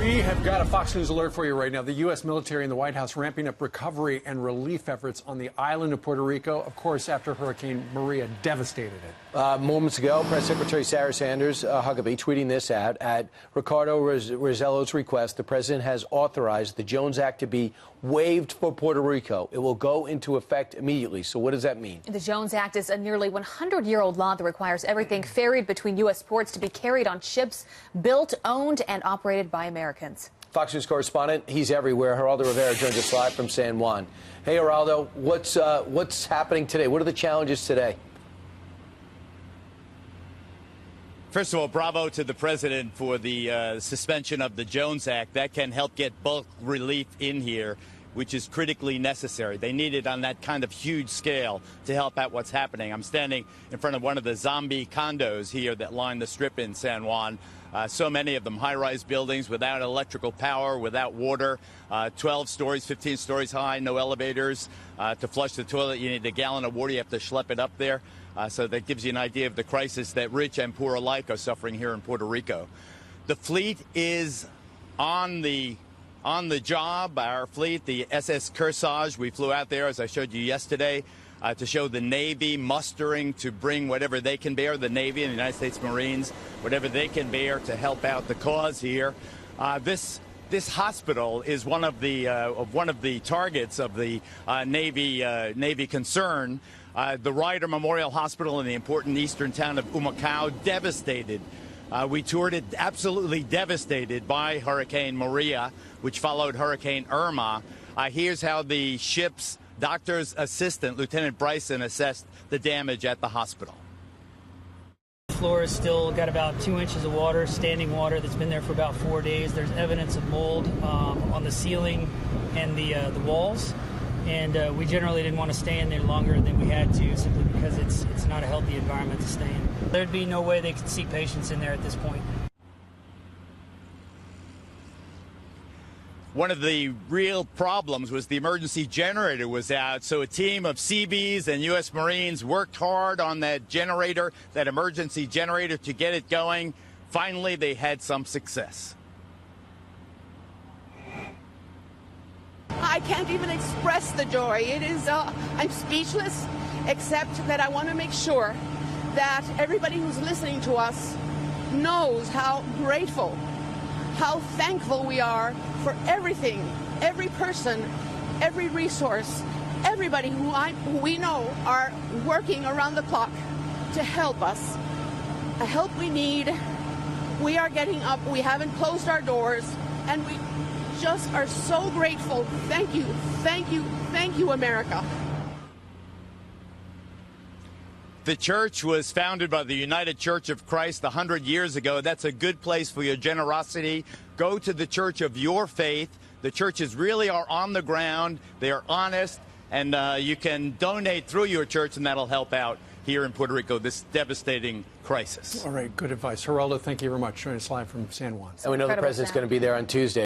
We have got a Fox News alert for you right now. The U.S. military and the White House ramping up recovery and relief efforts on the island of Puerto Rico, of course, after Hurricane Maria devastated it. Moments ago, Press Secretary Sarah Sanders Huckabee tweeting this out at Ricardo Rosello's request. The president has authorized the Jones Act to be waived for Puerto Rico. It will go into effect immediately. So what does that mean? The Jones Act is a nearly 100-year-old law that requires everything ferried between U.S. ports to be carried on ships built, owned, and operated by Americans. Fox News correspondent, he's everywhere. Geraldo Rivera joins us live from San Juan. Hey, Geraldo, what's happening today? What are the challenges today? First of all, bravo to the president for the suspension of the Jones Act. That can help get bulk relief in here, which is critically necessary. They need it on that kind of huge scale to help out what's happening. I'm standing in front of one of the zombie condos here that line the strip in San Juan. So many of them high-rise buildings without electrical power, without water, 12 stories, 15 stories high, no elevators. To flush the toilet, you need a gallon of water. You have to schlep it up there. So that gives you an idea of the crisis that rich and poor alike are suffering here in Puerto Rico. The fleet is on the job. Our fleet, the SS Kearsarge, we flew out there, as I showed you yesterday, to show the Navy mustering to bring whatever they can bear, the Navy and the United States Marines, whatever they can bear to help out the cause here. This hospital is one of the targets of the Navy concern. The Ryder Memorial Hospital in the important eastern town of Humacao, devastated. We toured it, absolutely devastated by Hurricane Maria, which followed Hurricane Irma. Here's how the ship's doctor's assistant, Lieutenant Bryson, assessed the damage at the hospital. The floor is still got about 2 inches of water, standing water, that's been there for about 4 days. There's evidence of mold on the ceiling and the walls. And we generally didn't want to stay in there longer than we had to, simply because it's not a healthy environment to stay in. There'd be no way they could see patients in there at this point. One of the real problems was the emergency generator was out, so a team of Seabees and U.S. Marines worked hard on that generator, that emergency generator, to get it going. Finally, they had some success. I can't even express the joy. It is, I'm speechless, except that I want to make sure that everybody who's listening to us knows how grateful, how thankful we are for everything, every person, every resource, everybody who we know are working around the clock to help us. The help we need. We are getting up. We haven't closed our doors, and we just are so grateful. Thank you, thank you, thank you, America. The church was founded by the United Church of Christ 100 years ago. That's a good place for your generosity. Go to the church of your faith. The churches really are on the ground. They are honest, and you can donate through your church, and that'll help out here in Puerto Rico, this devastating crisis. All right, good advice. Geraldo, thank you very much. Joining us live from San Juan. And we know the president's going to be there on Tuesday.